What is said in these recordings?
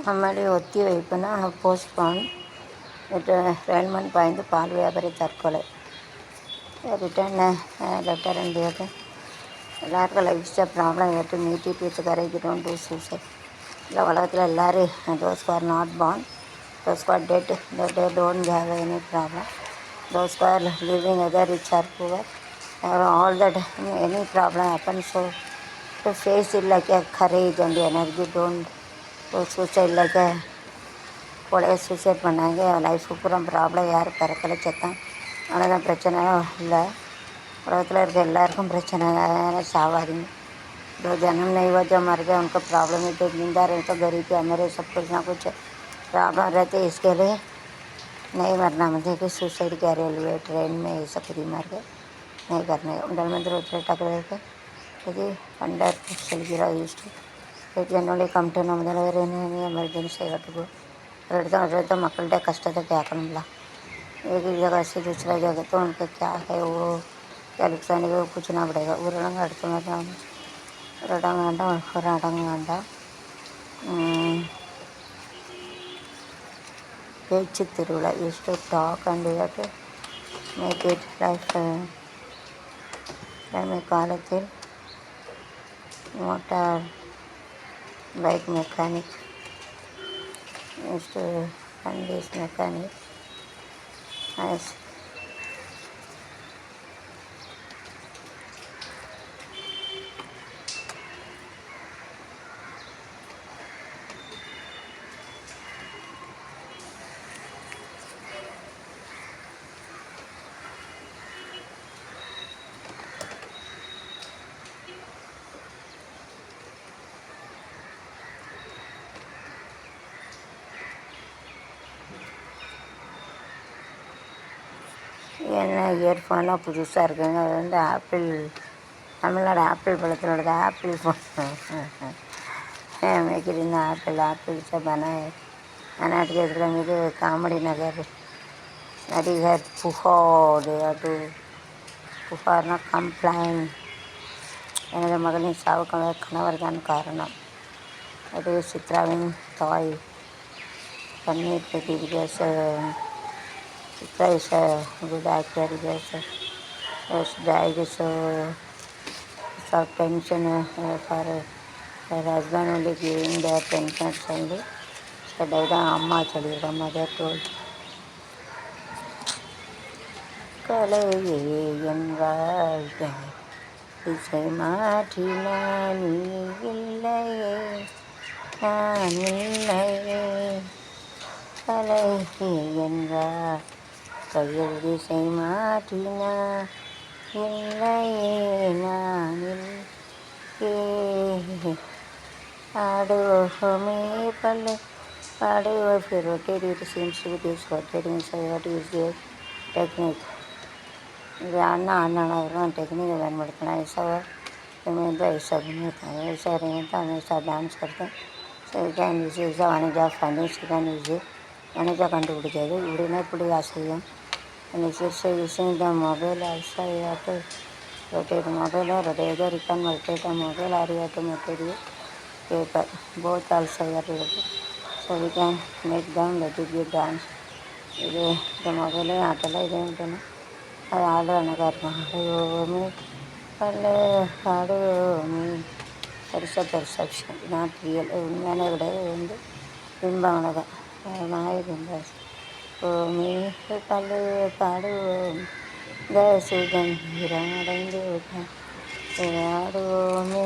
మమ్మల్ని ఒత్తివైపున postpone రైల్మన్ point పాలు వ్యాపారి தற்கொலை ரிட்டர்ன் லெட்டர் அண்ட் இது எல்லாருக்கும் லைஃப்ஸ் ப்ராப்ளம் ஏற்று meet with courage don't do suicide. இல்லை உலகத்தில் எல்லோரும் those are not born, those are dead, they don't have any problem. Those are living either rich or poor, all that any problem happen. So to face it like a courage and energy. Don't suicide like a கொலையை suicide பண்ணாங்க. Life பூரா problem, யார் பிறக்கலை செத்தான் அவ்வளோதான், பிரச்சனை இல்லை. உலகத்தில் இருக்க எல்லாருக்கும் பிரச்சனை, சாவாதீங்க. जो जन्म नहीं हुआ जो मर गया उनको प्रॉब्लम है, जो जिंदा रहे तो गरीबी मेरे सब कुछ ना कुछ प्रॉब्लम रहते. इसके लिए नहीं मरना, मुझे कि सुसाइड किया रेलवे ट्रेन में ये सब खुद ही मर गए, नहीं करने. उधर में उतरे टकरे के यदि अंडर सलगिरा use to it generally come to know मुझे एमरजेंसी घटको रहता मकलटे कष्ट तो क्या करूँगा. एक ही जगह से दूसरा जगह तो उनका क्या है वो क्या नुकसान है, वो कुछ ना पड़ेगा. उड़ना अड़ता मैं உரடங்க வேண்டாம், ஒரு அடங்க வேண்டாம். பேச்சு திருவிழா use to talk and to make it life. பழைய காலத்தில் motor bike mechanic use to run this mechanic as என்ன இயர்ஃபோனாக புதுசாக இருக்குங்க. அது வந்து ஆப்பிள், தமிழ்நாடு ஆப்பிள் பழத்தினோட ஆப்பிள் ஃபோன். மேக்கிறின ஆப்பிள் से बनाए के இது காமெடி நகர் நடிகர் புகார்னா கம்ப்ளைண்ட். எனது மகளின் சாவுக்கான கணவர் தான் காரணம். அது சித்ராவின் தாய் பன்னீர் பெட்டி. Because Chitra is a good actor. Because she died, so it's of tension for her husband only giving the pensions only. So died amma சொல்லிருக்க mother told. கலையே என் வாழ்க்கை இசை மாற்றினா நீ இல்லையே நான் இல்லையே. கலையே என்றார் கையில் திசை மாற்றினா இல்லையே நான் ஆடுவோமே பல்லு பாடுவோ. फिर rotate it seems to be rotating. So what is the technique? இது அண்ணா வரும் टेक्निक பயன்படுத்தினா ऐसा ऐसा घूमता है, ऐसा रहता हमेशा डांस करते. So you can use it. வணிஜா ஃபனி சிக்கன் யூஸ் வணிஜா கண்டுபிடிச்சது இப்படின்னா இப்படி அசையும். And if it's using the mobile also you have to rotate mobile or rotate the return rotate the mobile or you have to material paper, both also you have to rotate. So we can make them let it be dance. இது இந்த மொபைலே ஆட்டெல்லாம் இதே மட்டும் அது ஆடுறவனுக்கா இருக்கும். ஆடுவோமே பல்ல ஆடுவோமே perception not real. உண்மையான கிடையாது, வந்து பின்பாவனை தான் மாயிருந்தார். ஓமே பல்லு பாடுவோம் இந்த சுதந்திரம் அடைந்து விட்டேன் ஆடுவோமே.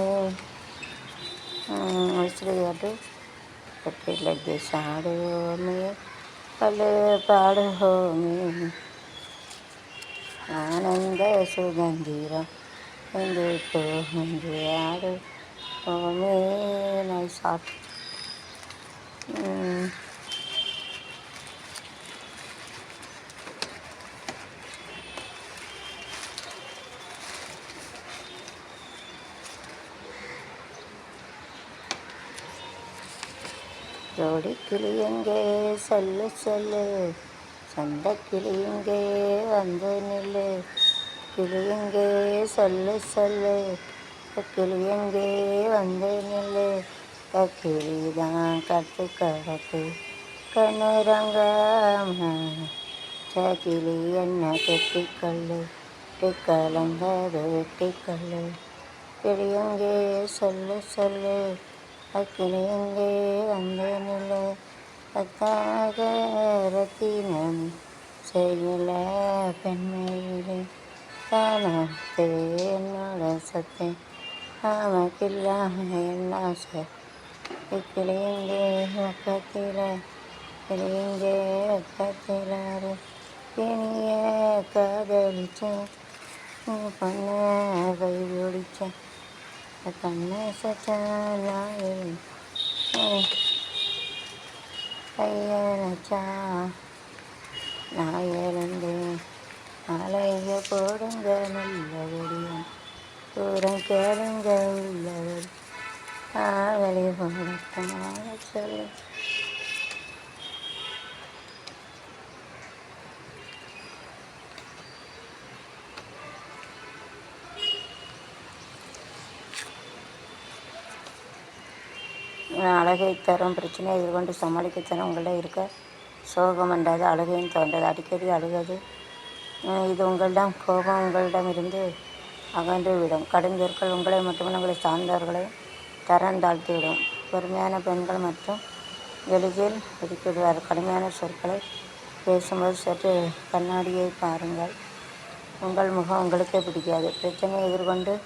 ஸ்ரீயாட்டு லைக் திஸ் ஆடுவோமே பல்லு பாடுவோமே ஆனந்த சுதந்திரம் என்று போன்று ஆடுவோமே. Nice add. ஜோடி கிளி எங்கே சொல்லு சொல்லு, சொந்த கிளி எங்கே வந்து நில்லு, கிளி எங்கே சொல்லு சொல்லு, கிளி எங்கே வந்து நில்லு, கக்கிரிதான் கட்டு கடக்கு கண்ணுறங்காம சக்கிலி என்ன கெட்டிக்கல்லு கலந்தது வெட்டிக்கல்லு கிளியங்கே சொல்லு சொல்லு அக்கிளியங்கே வந்து நில்லு அத்தாக ரத்தினம் செய்யல பெண்மையிலே தானத்தே என்னோட சத்தே நமக்கில்லாம என்ன சார் கிளியங்கே பக்கத்தில் கிளியங்கே பக்கத்தில் இனிய காதலிச்சேன் பண்ண கை பிடிச்சேன் கண்ணை சச்சான் கையச்சா நான் இழந்தேன் அலைய போடுங்க நல்லபடியும் தூரம் கேளுங்க உள்ளவர் ஆவலி போடத்தனால சொல்லு அழகை தரும் பிரச்சனையை எதிர்கொண்டு சமாளிக்கத்தனம் உங்களிடம் இருக்க சோகம் அண்டாது அழுகையும் தோன்றது அடிக்கடி அழுகது இது உங்களிடம் கோபம் உங்களிடம் இருந்து அகன்று விடும் கடுஞ்சொற்கள் உங்களை மட்டுமல்ல உங்களை சார்ந்தவர்களை தரம் தாழ்த்திவிடும் பொறுமையான பெண்கள் மற்றும் எளிதில் ஒதுக்கிவிடுவார் கடுமையான சொற்களை பேசும்போது சற்று கண்ணாடியை பாருங்கள் உங்கள் முகம் உங்களுக்கே பிடிக்காது பிரச்சனையை எதிர்கொண்டு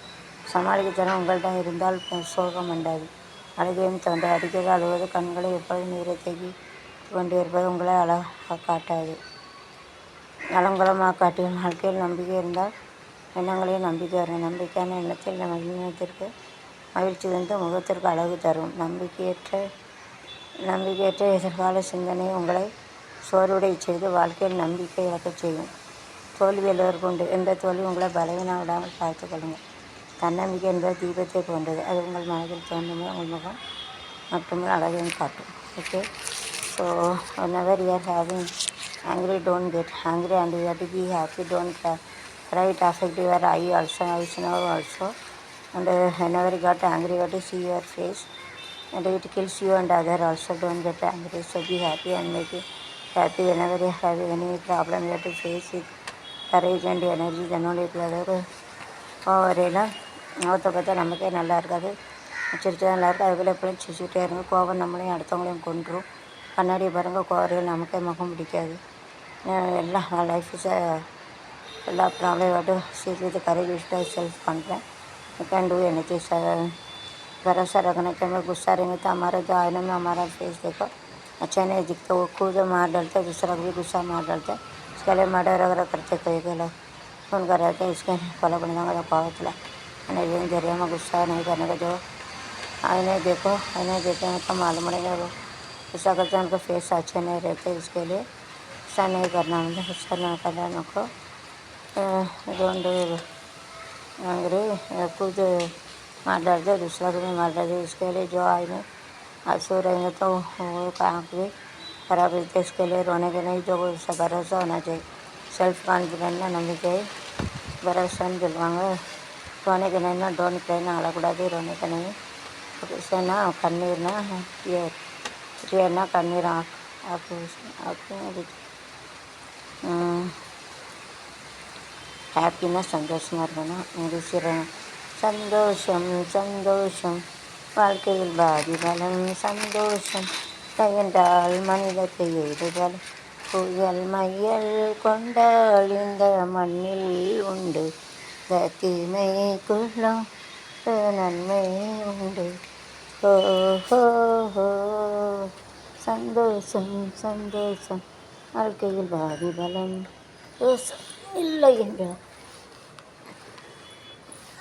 சமாளிக்கத்தனம் உங்களிடம் இருந்தால் சோகம் அண்டாது அழுகையும் தோன்ற அடிக்கடி அழுவது கண்களை எப்போது நீரை தேக்கி கொண்டு இருப்பது உங்களை அழகாக காட்டாது அலங்குலமாக காட்டியும் வாழ்க்கையில் நம்பிக்கை இருந்தால் எண்ணங்களையும் நம்பிக்கை வரும் நம்பிக்கையான எண்ணத்தில் எண்ணத்திற்கு மகிழ்ச்சி வந்து முகத்திற்கு அழகு தரும் நம்பிக்கையற்ற எதிர்கால சிந்தனை உங்களை சோர்வுடை செய்து வாழ்க்கையில் நம்பிக்கை இழக்கச் செய்யும் தோல்வி எல்லோருக்கும் உண்டு எந்த தோல்வி உங்களை பலவீனம் விடாமல் பார்த்து கொள்ளுங்கள் தன்னம்பிக்கை என்பது தீபத்தை போன்றது அது உங்கள் மனதில் தோன்றுமே உங்கள் முகம் மட்டுமே அழகையும் காட்டும் okay so whenever you are having angry don't get angry and you have to be happy don't cry it affect your eye also eyes nerve also and whenever you got angry you have to see your face and it kills you and other also don't get angry so be happy and make it happy whenever you have any problem you have to face with courage and energy then only it will வரையில் முகத்தை பார்த்தா நமக்கே நல்லா இருக்காது சிரிச்சா நல்லா இருக்குது அதுக்குள்ளே எப்படியும் சிரிச்சுட்டே இருங்க கோபம் நம்மளையும் அடுத்தவங்களையும் கொன்றும் கண்ணாடியை பாருங்கள் கோவரையில் நமக்கே முகம் பிடிக்காது எல்லாம் லைஃப் இஸ் எல்லா ப்ராப்ளம் வாட்டு சீட் with courage with self confidence you can do anything भरोसा रखने के में गुस्सा रहेंगे तो हमारे जो आईने में हमारा फेस देखो अच्छा नहीं दिखता वो खुद मार डालते दूसरा भी गुस्सा मार डालते इसके लिए मर्डर वगैरह करते कई के लोग फोन कर रहे थे इसके फॉलो करने का पावत नहीं जरिए में गुस्सा नहीं करने का जो आईने देखो तो मालूम पड़ेगा वो गुस्सा करते हैं उनके फेस अच्छे नहीं रहते इसके लिए गुस्सा नहीं करना मतलब गुस्सा नहीं करना उनको डोंट एंग्री खुद मार डालते दूसरा को भी मार डालते इसके लिए जो आईने आंसू रहेंगे तो वो आँख भी खराब रहते इसके लिए रोने के नहीं जो भरोसा होना चाहिए सेल्फ कॉन्फिडेंट नம்பிக்கை भरोसा दिलवांगे रोने के नहीं ना डोंट क्राई ना அழக்கூடாது रोने के नहीं ना கண்ணீர்னா टीयरना கண்ணீர் ஹாப்பினா சந்தோஷமாக இருக்கணும் இங்கிலீஷ் சந்தோஷம் சந்தோஷம் வாழ்க்கையில் பாதி பலம் சந்தோஷம் என்றால் மனிதத்தை ஏறுதல் புயல் மையல் கொண்டால் இந்த மண்ணில் உண்டு தீமைக்குள்ளும் நன்மை உண்டு ஓ ஹோ ஹோ சந்தோஷம் சந்தோஷம் வாழ்க்கையில் பாதி பலம் தோஷம் இல்லை என்றால்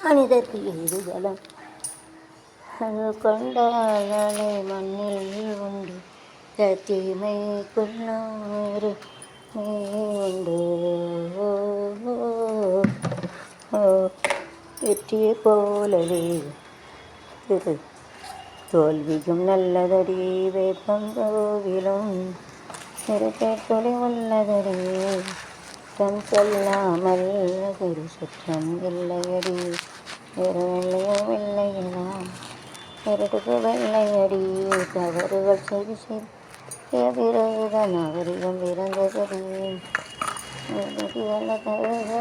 மனிதற்கு ஏது பலம் கொண்டாலே மண்ணில் உண்டு தீமைக்குள்ளாறு உண்டு வெற்றியை போலவே திரு தோல்வியும் நல்லதடி வேப்பந்தோவிலும் திருக்கேட்டொழி உள்ளதடி குற்றம் சொல்லாமல் ஒரு சுற்றம் இல்லையடி வேறு வெள்ளையும் இல்லையெல்லாம் வேறு திருட்டுக்கு வெள்ளையடி தவறுகள் செய்து செய்து பிறகுதான் நாகரிகம் பிறந்ததடி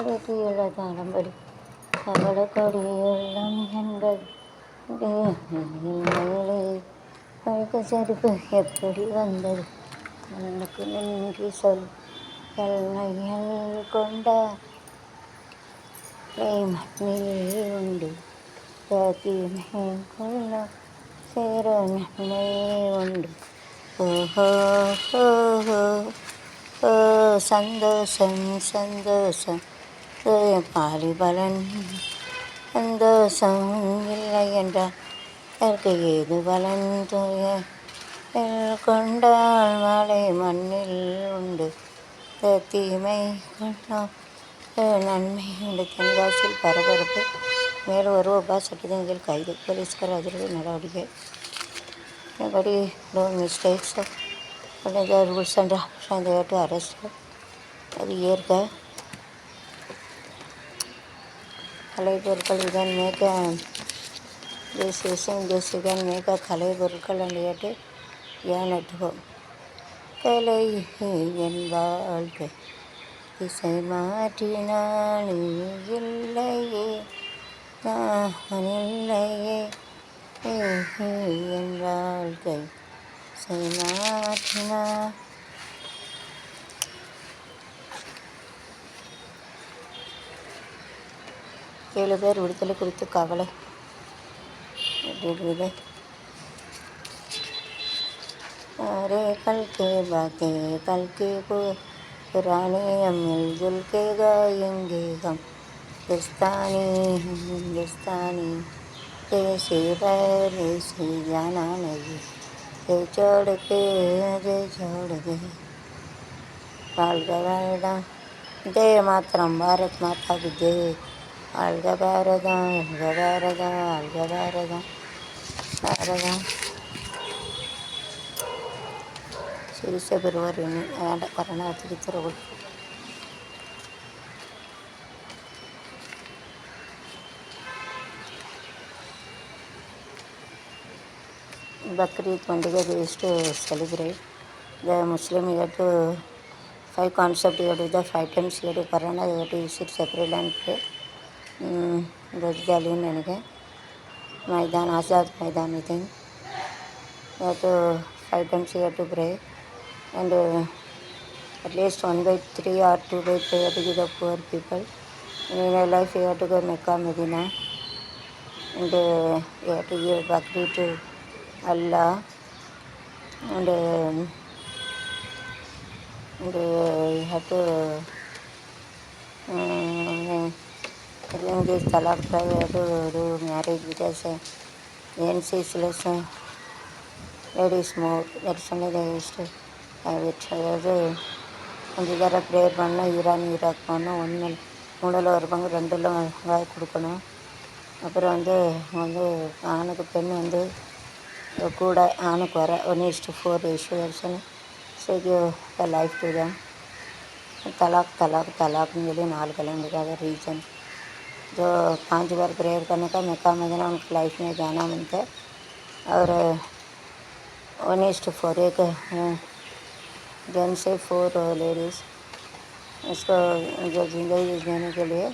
வெட்டியுள்ள தாளம்படி அவள கொடியுள்ளம் என்பது மேலே பழுக்க செருப்பு எப்படி வந்தது உனக்கு நன்றி சொல் எல்லையல் கொண்ட மண்ணிலே உண்டு தீமை கொள்ள சேர நன்மை உண்டு ஓஹோ ஓஹோ ஓ சந்தோஷம் சந்தோஷம் பாலிபலன் சந்தோஷம் இல்லை என்றால் அதற்கு ஏது பலன் தூய கொண்டால் மலை மண்ணில் உண்டு தீமை கொண்டால் நன்மை உண்டு. தென்காசியில் பரபரப்பு, மேலும் ஒரு பஸ் சட்டத்தின் கைது, போலீஸ்கார் அதிரடி நடவடிக்கை. Nobody no mistakes. Only the rules and regulations they have to arrest her. அது ஏற்க கலைப்பொருட்கள் இதன் மேற்க this இதன் மேற்க கலைப்பொருட்கள் and yet ஏன் நட்டுவோம் கலை என் வாழ்க்கை திசை மாற்றினான் இல்லையே நான் இல்லையே என் வாழ்க்கை திசை மாற்றினான். 7 பேர் விடுதலை குறித்து கவலை இருக்குது. अरे कल के बातें कल के पुराने मिलजुल के गाएंगे हम हिंदुस्तानी कैसे बैर से जाना नहीं ये छोड़ के வாழ்க பாரதம் जय मातरम भारत माता की जय வாழ்க பாரதம் வாழ்க பாரதம் வாழ்க பாரதம் பாரதம் சிகிச்சை பெறுவார் கொரோனா சிகிச்சை Bakrid Pandiga they used to celebrate. The Muslim you have to 5 concept you have to do the 5 times you have to Corona you have to sit separate and pray. That's the line ನನಗೆ Maidan Azad Maidan I think. You have to 5 times you have to pray and at least 1/3 or 2/3 you have to give the poor people. In your life you have to go Mecca Medina and you have to give Bakrid to Allah and you have to arrange talaq you have to do marriage because ANC is less ladies more. That's only they used to have it. அதாவது 5 தடவை prayer பண்ணால் Iraq பண்ணணும், 1 மூணில் இருப்பாங்க 2ல் வாய் கொடுக்கணும். அப்புறம் ஆணுக்கு பெண் கூட ஆணுக்கு வர 1:4 ரேஷியோன்னு சரி லைஃப் டு தான் तलाक मिले 4 कैलेंडर का रीजन जो 5 बार प्रेयर करने का मक्का मदीना उनकी लाइफ में जाना मिलता है और 1:4 एक जन से 4 लेडीज़ उसको जो जिंदगी देने के लिए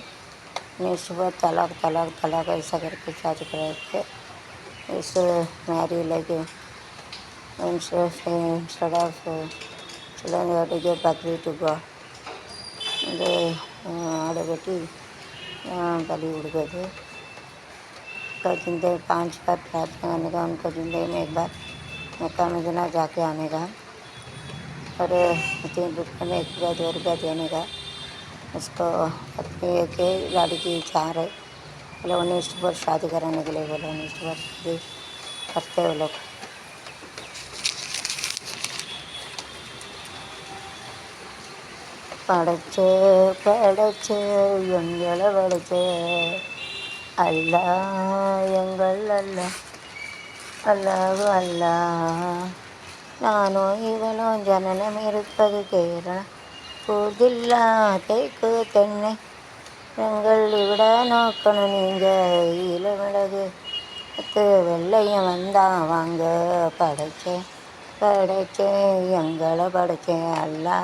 1:4 तलाक ऐसा करके शादी कराते इस marry like instead of children you have to give Bakrid to God. आड़बेटी बलि उड़गोದು जिंदगी 5 बार प्रार्थना करने का उनको ज़िंदगी में 1 बार मक्का मदीना जाके आने का और 3 रुपये में 1 रुपया 2 रुपया देने का उसको अपनी एक लड़की चाह रहे बोले 1:4 शादी कराने के लिए बोले 1:4 शादी करते वो लोग படைச்சே எங்களை படைச்சே அல்லா எங்கள் அல்லா நானும் இவனும் ஜனனம் இருப்பது கேரளம் புதில்லா தேக்கு தென்னை எங்கள் விட நோக்கணும் நீங்கள் இளமிளகு வெள்ளையும் வந்தான் வாங்க படைச்சேன் படைச்சேன் எங்களை படைச்சேன் அல்லா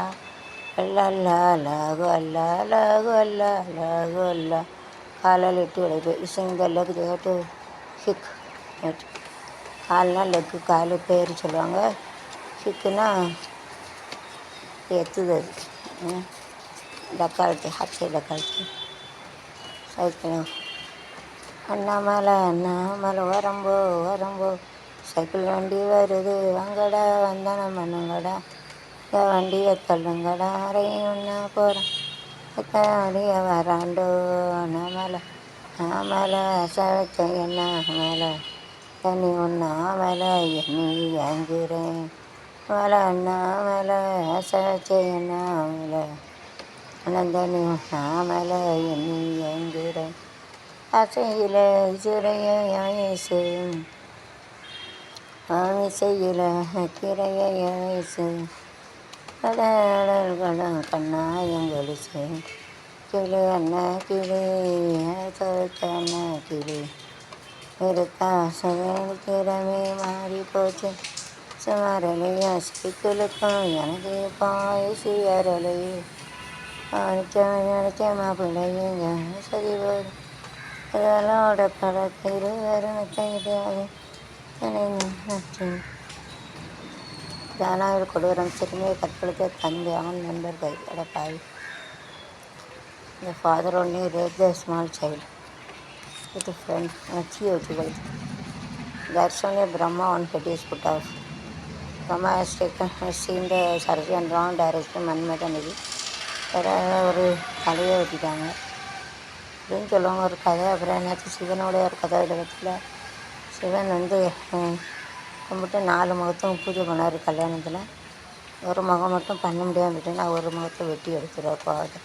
அல்லா லாகு அல்லா லாகு அல்லா லாகு அல்லா காலால் எட்டு உழைப்பு இசைந்த லெக் தேட்டு ஹிக் கால்னா லெக்கு காலு பேர் சொல்லுவாங்க. ஹிக்குன்னா எத்துது அது டக்கால்ட்டி ஹாட்ஸை டக்கால்ட்டி சைக்கிளும் அண்ணாமலை வரம்போ சைக்கிள் வண்டி வருது வாங்கடா வந்தானம் பண்ணுங்கடா வண்டியை தள்ளுங்கடா அறையும் ஒன்றா போகிறேன் அடிய வராண்டோ அண்ணாமலை சவச்ச என்ன மேலே தண்ணி ஒன்றாமலை எண்ணி ஏங்குறேன் மலை அண்ணாமலை சவச்ச என்ன மேலே அனந்தனி ஒன்றாமலை எண்ணி ஏங்குறேன் அசையில சிறையேசு ஆமிசையில் கிரையேசு கடல்களும் கண்ணாயங்கொலிசு கிளி அண்ணா கிளி சோச்சண்ண கிளி நிறுத்தா திறமே மாறி போச்சு சுமாரலையா சைக்கிளுக்கும் எனக்கு பாயசி அரலையே நினச்ச மாப்பிள்ளைங்க சரி போதும் இதெல்லாம் படத்தில் வருணத்தை தானாவில் கொடூரம் சிறுமியை கற்பழித்த தந்தை அவன் நண்பர் கை அடப்பாய். The father only raped the small child with a friend வச்சு That's only Brahma on head is put off. Brahma has seen the surgeon wrong direction மன்மதனில் ஒரு தலையை வெட்டிட்டாங்க அப்படின்னு சொல்லுவாங்க ஒரு கதை. அப்புறம் என்னாச்சு சிவனுடைய ஒரு கதை இடத்துல சிவன் கும்பிட்டு 4 முகத்தையும் பூஜை பண்ணார் கல்யாணத்தில். ஒரு முகம் மட்டும் பண்ண முடியாமல் விட்டுன்னா ஒரு முகத்தை வெட்டி எடுத்துருவார் பாவம்.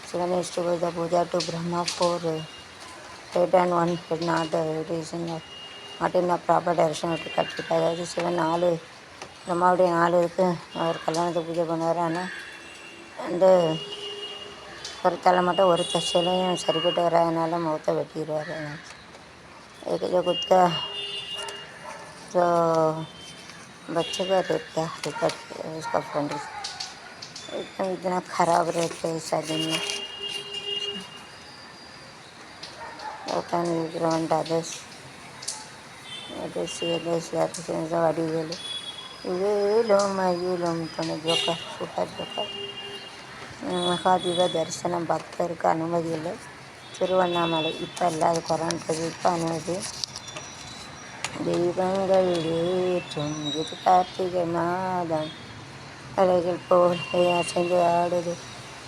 Sivan is to the Pooja to Brahma for head and one head not in a proper direction விட்டு கட்டிட்டு. அதாவது சிவன் 4 பிரம்மாவுடைய 4 இதுக்கு அவர் கல்யாணத்தை பூஜை பண்ணுவார். ஆனால் ஒரு தலை மட்டும் ஒரு தசையிலையும் சரிப்பட்டு வராதனால முகத்தை வெட்டிடுவார். एक कुछ का जो बच्चे का रेप किया रिकॉर्ड किया उसका फ्रेंड इतना ख़राब रहते हैं शादी में. Open ground others அடிவேலு வேலும் மயிலும் துணை ஜோக்கர் சூப்பர் ஜோக்கர். மகாதீப தரிசனம் பக்தருக்கு அனுமதி இல்லை திருவண்ணாமலை. இப்போ இல்லாத கொரோனாக்கு இப்போ அனுமதி. தெய்வங்கள் ஏற்றும் இது கார்த்திகை மாதம் அலைகள் போல் அசைந்து ஆடுது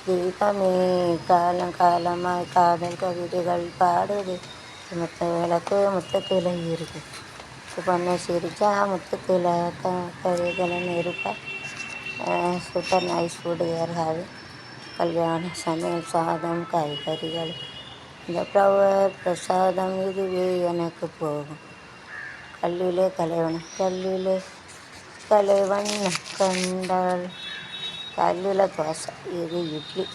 தீபமே காலம் காலமாய் காதல் கவிதைகள் பாடுது. முத்த விளக்கு முத்தத்தில் இருக்கு பொண்ணை சிரிச்சா முத்தத்தில் கவிதைகளை நெருப்பா. சூப்பர் நைஸ் ஃபுட் ஏறாது கல்யாண சமையல் சாதம் காய்கறிகள் இந்த ஃப்ளவர் பிரசாதம் இதுவே எனக்கு போகும். கல்லிலே கலைவன் கண்டால் கல்லில் தோசை இது idli.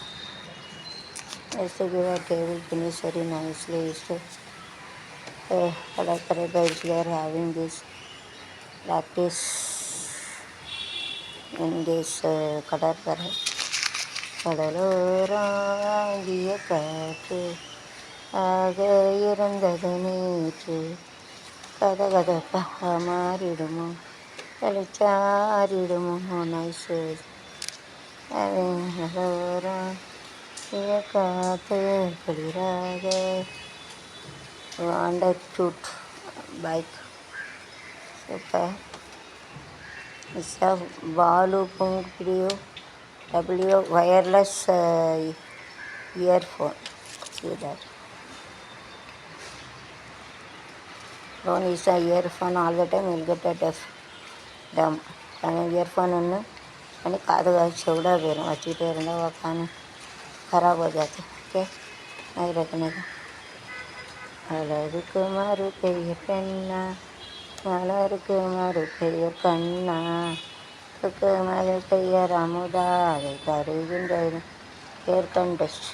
Table finish very nicely. கடற்கரை பயிற்சி they are having this practice in this கடற்கரை. கடலோராங்கிய காற்று ஆக இருந்தது நேற்று கதகதப்பாக மாறிடுமோ வெளிச்சாரிடுமோ நைஸு காத்து குளிராக. Honda cute bike super. It's a Balu.video W wireless earphone. See that phone is a earphone. All the time you'll get a dumb earphone ஒன்று பண்ணி காது செவிடாக போயிடும். வச்சுக்கிட்டே இருந்தால் உக்காந்து खराब हो जाते. ओके नहीं रखने का. மலருக்கு மறு பெயர் பெண்ணா மலருக்கு மறு பெயர் கண்ணா மறு பெயர் அமுதா அதை தருகின்றது பேர் கண்டஸ்ட்.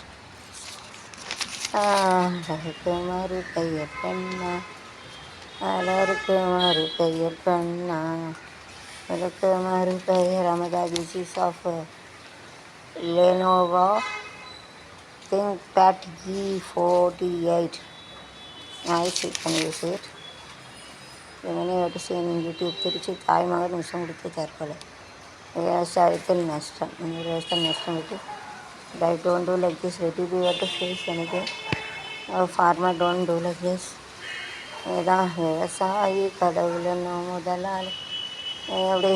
மலருக்கு மறு பெயர் பெண்ணா மலருக்கு மறுபெயர் கண்ணா, மலருக்கு மறுபெயர் அமுதா. This is of Lenovo ThinkPad E48. Nice, you can use it. Many have to see in YouTube. Trichy தாய்மகன் விஷம் கொடுத்து தற்கொலை. விவசாயத்தில் நஷ்டம். விவசாயம் நஷ்டம் விட்டு I don't do like this. Let it be what to face anything. Farmer don't do like this. இதான் விவசாயி கடவுள்னு முதலாளி. எப்படி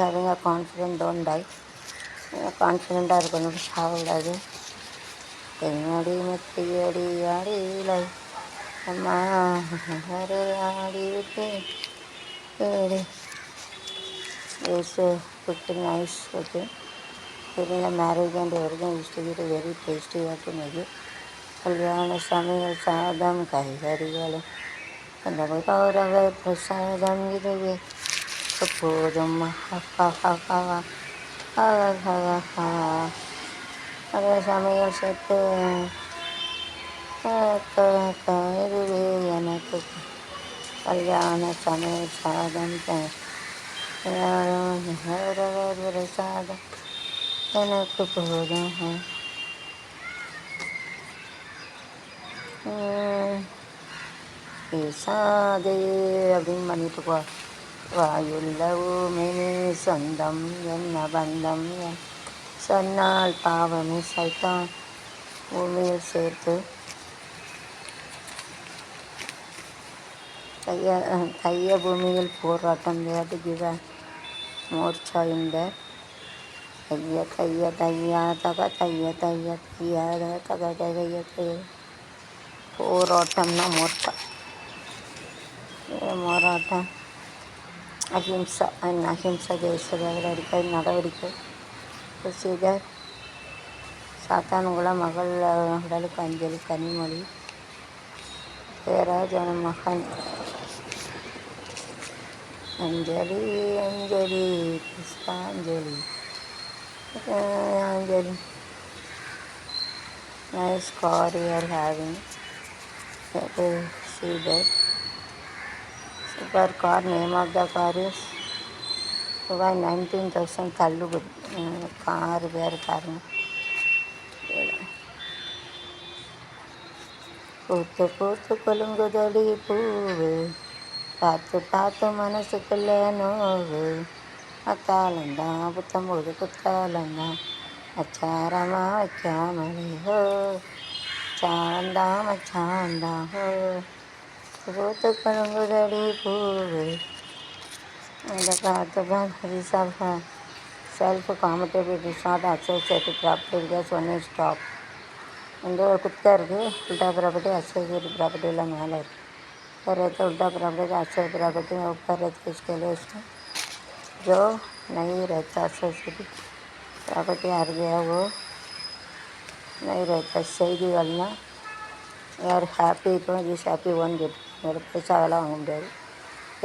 having a confident, don't die. கான்ஃபிடெண்ட்டாக இருக்கணும், சாகக்கூடாது. தென்னடி மெத்தையடி ஆடிலை அம்மா ஆடி விட்டேன். It's pretty nice. Okay. During the marriage and everything used to be very tasty. You have to make it. கல்யாண சமையல் சாதம் காய்கறிகளும் அந்த கௌரவ பிரசாதம் இதுவே போதும். அது சமையல் சேர்த்து இதுவே எனக்கு கல்யாண சமையல் சாதம் பிரசாதம் எனக்கு போதும். பேசாதே அப்படின்னு பண்ணிட்டு போ. வாயுள்ளவுமே சொந்தம் என்ன பந்தம் சொன்னால் பாவமே சைத்தான் பூமியில் சேர்த்து தைய பூமியில் போராட்டம் வேட்டுகிற மோர்ச்சா இந்த தைய தைய தையா தக தைய தைய தையாத தக தைய தைய போராட்டம்னா மோர்ச்சா. போராட்டம் அஹிம்சா அஹிம்சா தேச நடவடிக்கை செய்தார். சாத்தான்குளம் மகள் உடலுக்கு அஞ்சலி. கனிமொழி ஜெயராஜன் மகன். அஞ்சலி அஞ்சலி புஷ்பாஞ்சலி அஞ்சலி. Nice car you are having. See that. Super car. Name of the car is 19,000 தள்ளுபடி. கார் பேர் பாருங்க. பூத்து பூத்து கொலுங்குதடி பூவு, பார்த்து பார்த்து மனசுக்குள்ள நோவு. அத்தாலந்தான் புத்தம்போது குத்தாலந்தான் அச்சாரமா வைக்காமலே ஹோ, சாந்தான் மச்சாந்தான் ஹோ. பூத்து கொலுங்குதடி பூவு. இந்த பார்த்து பார்த்து self-accommodated is not associated property because one is top. இந்த ஒரு குத்தா இருக்குது. உல்டா ப்ராப்பர்ட்டி அசோசியேட் ப்ராப்பர்ட்டியில் மேலே இருக்குது. पर रहता उल्टा प्रॉपर्टी अक्षय प्रॉपर्टी में ऊपर रहता इसके लिए उसमें जो नहीं रहता सोसाइटी प्रॉपर्टी हार गया वो नहीं रहता. செய்தி வரலாம். யார் ஹாப்பி இப்போ திஸ் ஹாப்பி ஒன் கெட் मेरे पैसा वाला வாங்க முடியாது.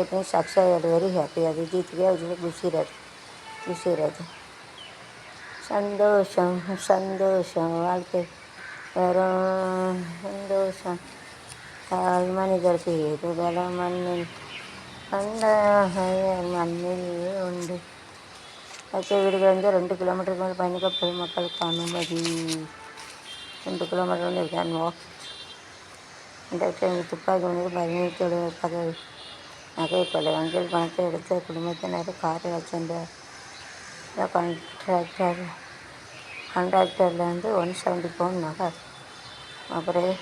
It means Akshay are very happy. அது जीत गया उसमें खुशी रहती. சந்தோஷம் சந்தோஷம் வாழ்க்கை வெறும் சந்தோஷம். தாய் மனிதருக்கு ஏது பலம் மண்ணில் அந்த மண்ணில் உண்டு. அச்சை வீடுகள் 2 கிலோமீட்டருக்கு மேலே பயணிக்க பொதுமக்களுக்கு அனுமதி. 2 கிலோமீட்டர் வந்து கேன் வாக். இந்த துப்பாக்கி வந்து பயணித்தோட பதவி நகைப்படை. வங்கியில் பணத்தை எடுத்த குடும்பத்தினர் காரை வச்சிருந்த கான்ட்ராக்டர்லேருந்து 170 பவுண்ட் நகை. அப்புறம்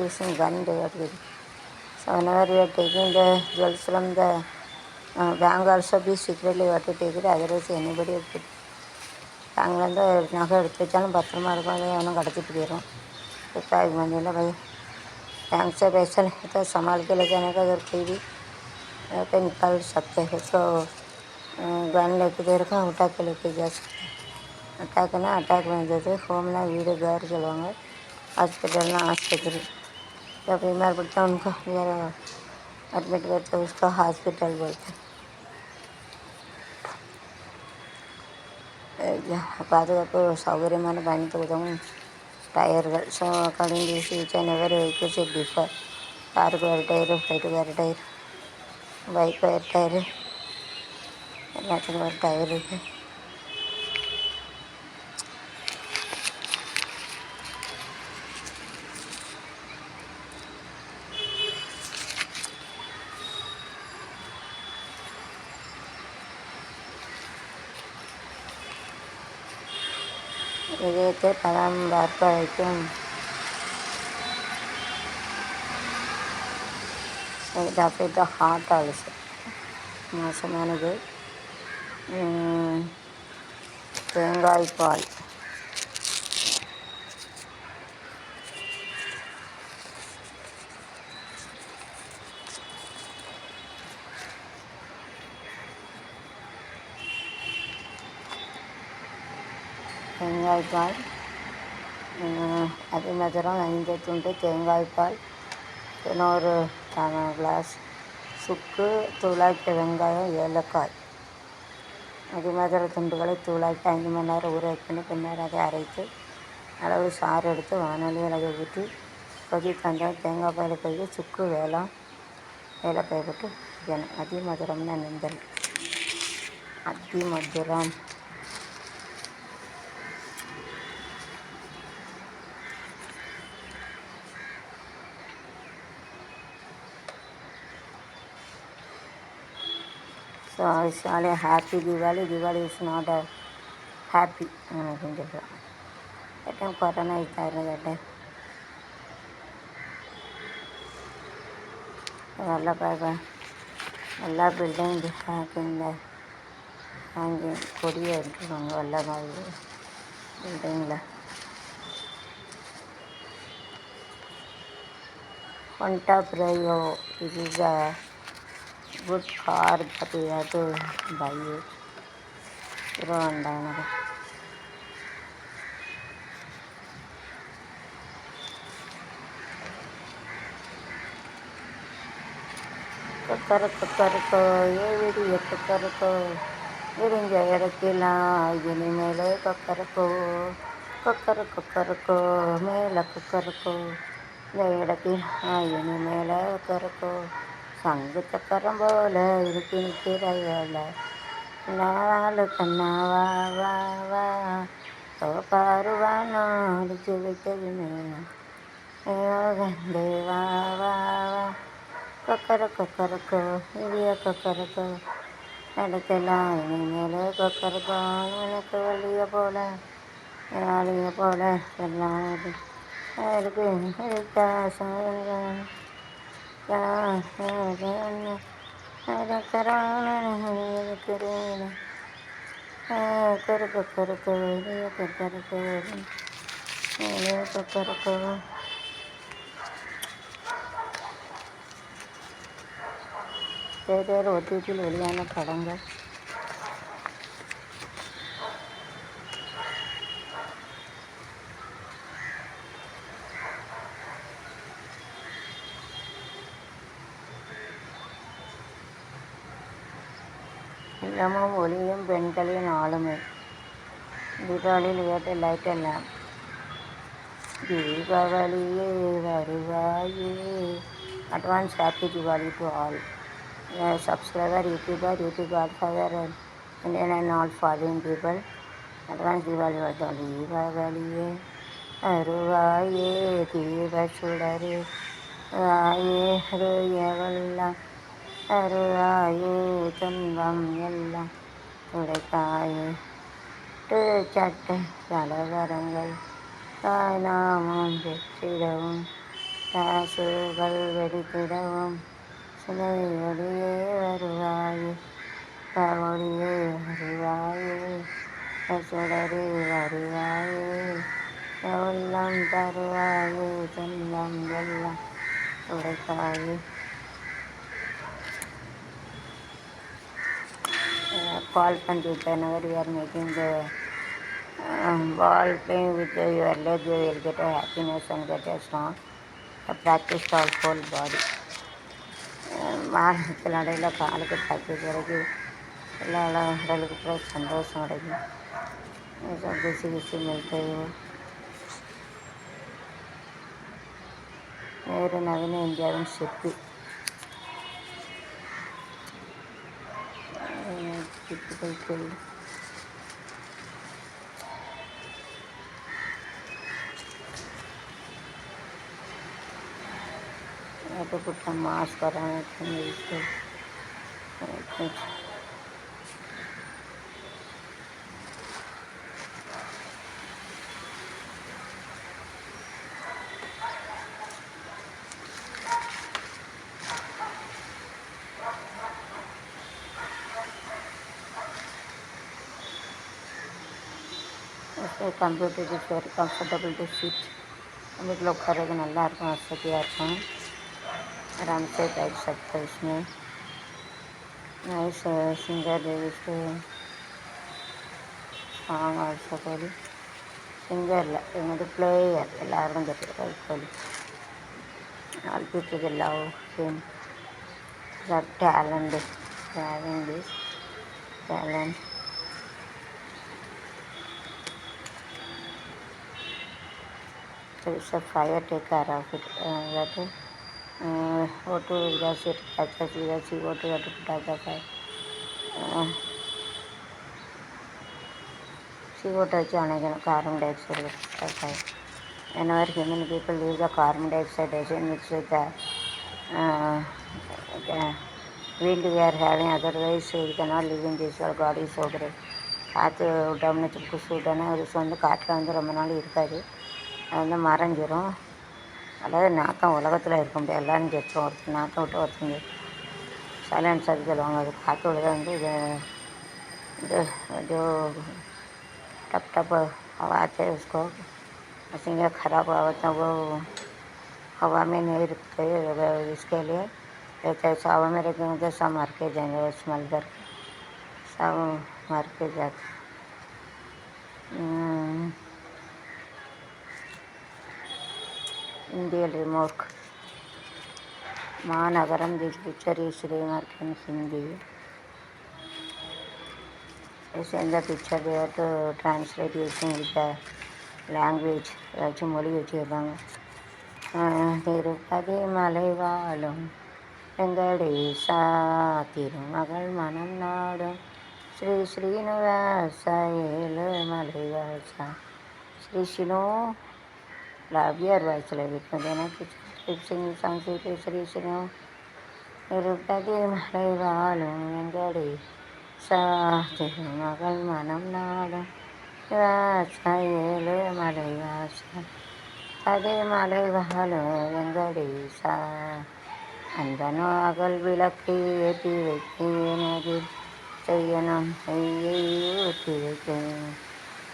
using gun they are getting. So whenever we are taking the jewels from the bank also be secretly what to take it, otherwise anybody will put. பேங்க்லேருந்து நகை எடுத்து வச்சாலும் பத்திரமா இருக்கும். அதை அவனும் கடத்திட்டு போயிடும். துப்பாக்கி மண்டியில் போய் बैंक से पैसा नहीं तो संभाल के ले जाने का अगर कोई भी पे निकाल सकते हैं. तो गन लेके दे रखा उठा के लेके जा सकते. அட்டாக்னா அட்டாக் பண்ணுறது. ஹோம்னா வீடு घर சொல்லுவாங்க. हॉस्पिटल आस्पत्रि. जब बीमार पड़ता है उनको एडमिट करते हैं उसका हॉस्पिटल बोलते हैं. பாதுகாப்பு சௌகரியமான பயணத்துக்கு உதவும் டயர்கள். So according to each and every vehicles it differ. காருக்கு வேறு டயரு, ஃப்ளைட்டுக்கு வேறு டயர். பைக் ஒரு டயரு, எல்லாத்துக்கும் ஒரு டயர் இருக்குது. இதயத்தை பலம் பார்க்க வைக்கும். It affects the heart also. மோசமானது. தேங்காய் பால், தேங்காய் பால் அதிமதுரம் 5 துண்டு தேங்காய் பால், இன்னொரு கிளாஸ் சுக்கு, தூளாக்கிய வெங்காயம், ஏலக்காய். அதிமதுர துண்டுகளை தூளாக்கி 5 மணி நேரம் ஊற வைக்கணும். பின்னர் அதை அரைத்து அளவு சாறு எடுத்து வானொலியில் அதை ஊற்றி கொதித்து வந்தால் தேங்காய் பால் கொதி சுக்கு ஏலக்காய் போட்டு வைக்கணும். அதிமதுரம்னா நெஞ்சல். அதிமதுரம் so it's all a happy Diwali. Diwali is not a happy அப்படின்னு சொல்கிறோம். that time கொரோனா இதாയിരുന്നു. that time எல்லா பில்டிங் ஹேக்கிங்கில் ஹேங்கிங் கொடியை எடுத்துருவாங்க. வல்லபாய் பில்டிங்கில் Honda Brio. This is a good car that we have to buy it. Hero Honda. Kokkarakko ஏவிடிய Kokkarakko விரிஞ்ச இடத்திலாம் இனிமேலே Kokkarakko Kokkarakko மேலே கொக்கரக்கோ இந்த இடத்தில் இனிமேலே கொக்கரக்கோ சங்கு சக்கரம் போல இருக்கு நிற்கிறையில நாலு கண்ணாவா வா வா பாருவானோ அடிச்சு வைத்ததுமே தேவா வா வா கொக்கரக்கோ இடிய கொக்கரக்கோ இடத்தெல்லாம் இனிமேலே கொக்கரக்கோ எனக்கு வழிய போல எல்லாம் இருக்கு கொக்கரக்கோ தேர்தல் ஒத்தியத்தில் வெளியான படங்கள். இல்லமும் ஒளியும் பெண்களின் ஆளுமை. தீபாவளியில் ஏற்ற லைட் எல்லாம். தீபாவளியே வருவாயே. Advance happy Deepavali to all. Subscriber, YouTube Godfather, Indian and all foreign people. Advance Diwali வருதோம். தீபாவளியே அருவாயே தீப சுடரே ஆயே எவெல்லாம் அருவாயே துன்பம் எல்லாம் துடைத்தாயே சட்டை கலவரங்கள் நாமம் பெற்றிடவும் காசுகள் வெடித்திடவும் சிலையொடியே வருவாயே ஒளியே வருவாயே சுடரே வருவாயே உள்ளம் தருவாயே துன்பம் எல்லாம் துடைத்தாயே. Ball pen with whenever you are making the ball playing with your leg, you will get a happiness and get a strong. Practice our whole body. மாதத்தில் நடையில் காலுக்கு ப்ராக்டிஸ் கிடைக்கும். எல்லா உடலுக்கு கூட சந்தோஷம் கிடைக்கும். பிசி மெல்ட்டாயும் நேரு நவீன இந்தியாவின் சிற்பி. people killed. I have to put a mask around it. The computer is very comfortable to sit. வீட்டில் உட்கார்றது நல்லாயிருக்கும், வசதியாக இருக்கும். Ramsey type surprise में nice singer released song also கோலி சிங்கரில் இவங்க பிளேயர் எல்லாருக்கும் தெரியும் கோலி. All people will love him. The talent, having this talent. There is a fire, take care of it. That go to just it, catch us, we just go to that put out the fire. CO2 is carbon dioxide. Whenever human people leave the carbon dioxide mixed with the wind we are having, otherwise we cannot live in this world. God is so great. காற்று விட்டோம்னு குசு விட்டோன்னா அது வந்து காற்றில் வந்து ரொம்ப நாள் இருக்காது, அது வந்து மறைஞ்சிரும். அதாவது நாக்கம் உலகத்தில் இருக்க முடியாது, எல்லோரும் செத்துரும். ஒருத்தர் நாக்கம் விட்டு ஒருத்தங்க சைலன்ஸ் அது சொல்லுவாங்க. அது காற்று விட வந்து இது जो टप टप हवा आते हैं उसको पसीना खराब होता है, वो हवा में नहीं रुकते इसके लिए रहते हैं. हवा में रखेंगे तो सब मर के जाएंगे, स्मेल करके सब मर के जाते. Indian remark Managaram, this picture is remarked in Hindi. In the picture they have to translate using with the language ஏதாச்சும் மொழி வச்சுருப்பாங்க. திருப்பதி மலை வாழும் வெங்கடேசா திருமகள் மனம் நாடும் ஸ்ரீ ஸ்ரீனிவாச ஏழு மலைவாசா ஸ்ரீ ஸ்ரீனோ லாபியார் வாய்ஸில் இருக்குது. எனக்கு சிங்கிங் சாங்ஸ் இருக்கு. ஸ்ரீ ஸ்ரீனோ திருப்பதி மலை வாழும் வெங்கடேசா திருமகள் மனம் நாடும் வாசா ஏழு மலைவாசா அதே மலை வாழும் வெங்கடேசா அந்தனோ அகல் விளக்கு ஏற்றி வைத்தேனதில் செய்யணும் நெய்யை ஊற்றி வைத்தேன்.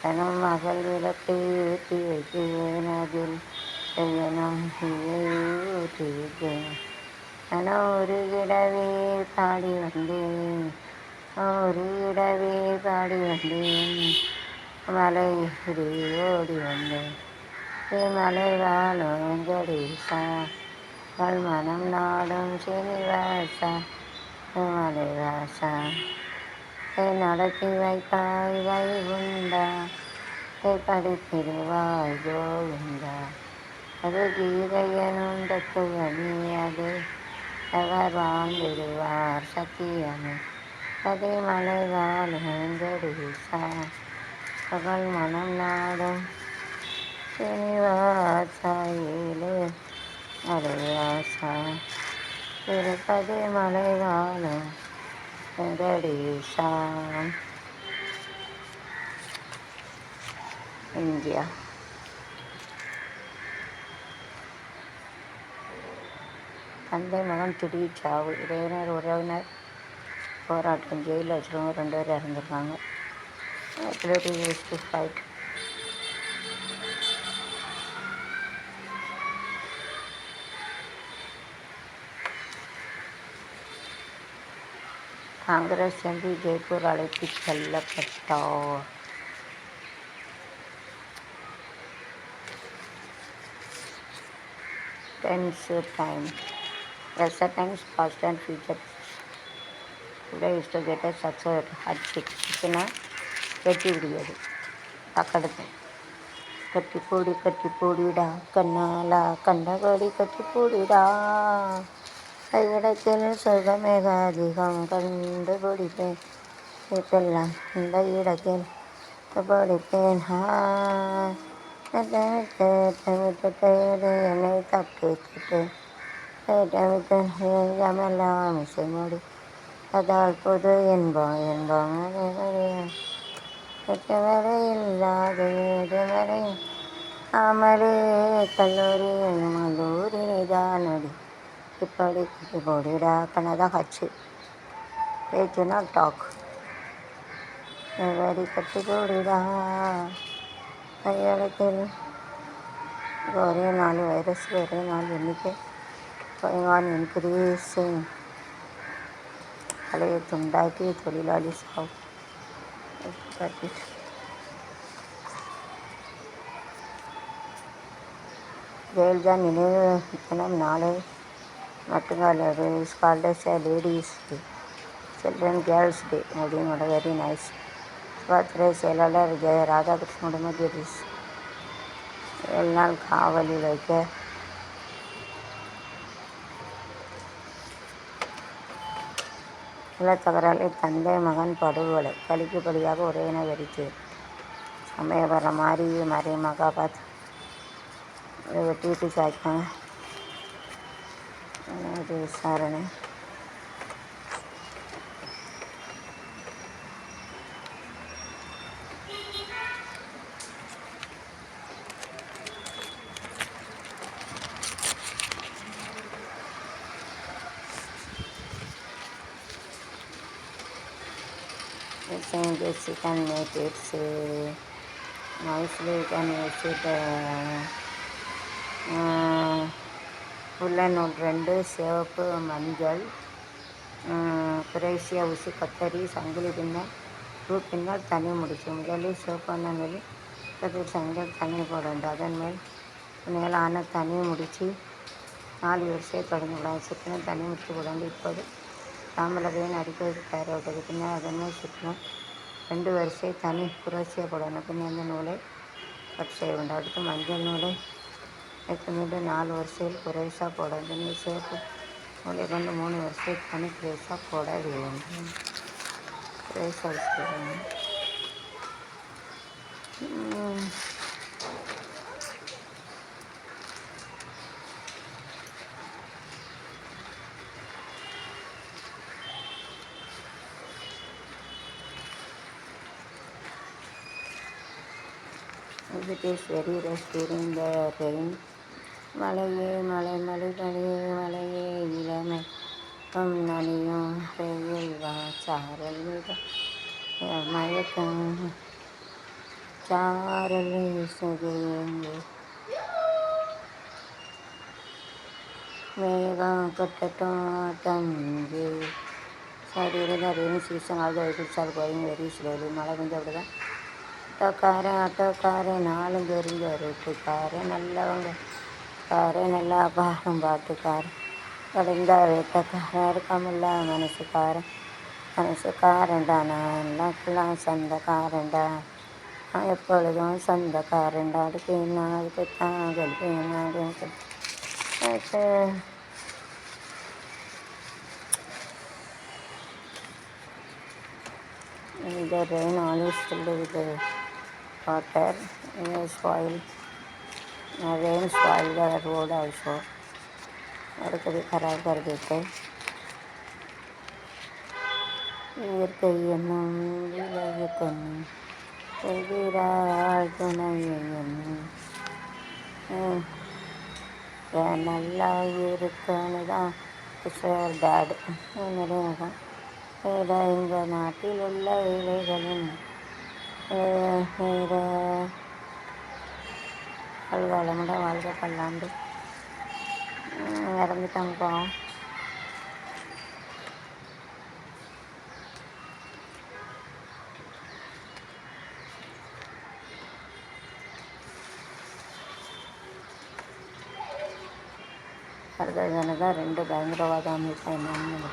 தனும் மகள் விளக்கு ஏற்றி வைத்தேனதில் செய்யணும் நெய்யை ஊற்றி வைத்தேன். தனம் ஒரு இடவே பாடி வந்தேன், ஒரு இடவே பாடி வந்தேன், மலை ஓடி வந்தேன். மலை வாழும் வெங்கடேசா மனம் நாடும் சீனிவாசா மலைவாசா நடத்தி வைத்தாய் வைகுண்டா படித்திருவாய் கோவிந்தா. அது கீதையனும் தத்துவமே, அது அவர் வாழ்ந்திருவார் சத்தியமே. அதே மலை வாழும் வெங்கடேசா பகல் மனம் நாடும் சீனிவாசா ஏழு மலைவாசா திருப்பதி மலை வாழும் வெங்கடேசா. இந்தியா தந்தை மகன் திடீர் சாவு, இடையினர் உறவினர் போராட்டம், ஜெயிலில் வச்சுருவங்க 2 பேர் இறந்துருக்காங்க. Relative to fight. Congress MP Jaipur அழைத்துச் செல்லப்பட்டார். Tense time. Present tense, past and future. Today is to get a success at 6. கட்டி விடுவது பக்கத்து கட்டி போடிடா கண்ணாலா கண்டபடி கட்டி போடிடா கைவிடத்தில் சொர்க்கமேக அதிகம் கண்டுபிடிப்பேன் இப்பெல்லாம் இந்த இடத்தில் படித்தேன் என்னை தட்டு தட்டு ஜமெல்லாம் இசை மூடி அதால் புது இன்பம் இன்பம் வரை இல்லாது வரை அமரே கல்லூரி மல்லூரி தானடி இப்படி போடிடா கனதா ஹச்சு பேச்சுனா டாக் வரி கட்டி போடிடா கையெழுத்தில் ஒரே நாள் வைரஸ் ஒரே நாள் எண்ணிக்கை going on increasing பழைய துண்டாக்கி தொழிலாளி சாவு ஜெயலலிதா நினைவு தினம் நாளை மட்டும்தான் is called as ladies day children girls day அப்படின்னு வெரி நைஸ். சுகாதார செயலாளர் ராதாகிருஷ்ணனோட மத்தியதீஸ் 7 நாள் காவலில் வைக்க நிலத்தகராறில் தந்தை மகன் படுகொலை பலிக்கு பலியாக உறவினர் வெடித்து சமயபுரம் மாறி மகாபாத் வெட்டிட்டு சாய்க்காங்க அது விசாரணை. Saying this you can make it nicely, you can use it உள்ள நூல் 2 சிவப்பு மஞ்சள் குரேஷியா ஊசி கத்தரி சங்கிலி பின்னால் பின்னால் தனி முடிச்சு முதலில் சிவப்பான மேல் கதிர் சங்கில் தனி போட வேண்டும். அதன் மேலான தனி முடிச்சு 4 வரிசையை தொடங்கிவிடலாம். சுற்றின தனி முடிச்சு போட இப்போது தாம்பலகையின் அடிப்பதற்கு தயாராகிட்டது. பின்னர் அதன் மேல் சுற்றின 2 வரிசை தனி குரோஷியா போடணும். பின்னர் அந்த நூலை கட் செய்ய வேண்டும். அடுத்து மஞ்சள் நூலை வைத்து மீண்டும் 4 வரிசையில் குரேஷா போட வேண்டும். சிவப்பு நூலை கொண்டு 3 வரிசை தனி குரேஷா போட வேண்டும். குரேஷா It is very rush during the rain. மலையே மலை மலைகளே மலையே இளமை நனியும் வெயில் வா சாரல் மிக மயக்கம் சாரல் சுகையங்கு மேகம் கட்டட்டும் தங்கி சரி rain season all the vehicles are going very slowly. மழை பெஞ்ச அப்படிதான் ஆட்டோக்காரன் 4 தெரிஞ்ச ரோட்டுக்காரன் நல்லவங்க காரன் நல்லா பாடும் பாட்டுக்காரன் கடைந்தா வேட்டக்காரன் இருக்காமல்ல மனசுக்காரன்டா நான் எல்லாம் சொந்தக்காரன்டா நான் எப்பொழுதும் சொந்தக்காரன்டா அதுக்கு தான் கல்வி The rain always filled with the water. Rain spoiled the road also. और कभी खराब कर देते. இயற்கை என்னும் விளையக்கண்ணு எதிரால் துணை என்னும் நல்லா இருக்குன்னு தான் டேடு நிறைய எங்கள் நாட்டில் உள்ள இலைகளின் வாழ்வாளமுட வாழ்க பல்லாண்டு இறந்துட்டாங்க பாவம். அடுத்த ஜனதா 2 பயங்கரவாத அமைப்பு என்னன்னு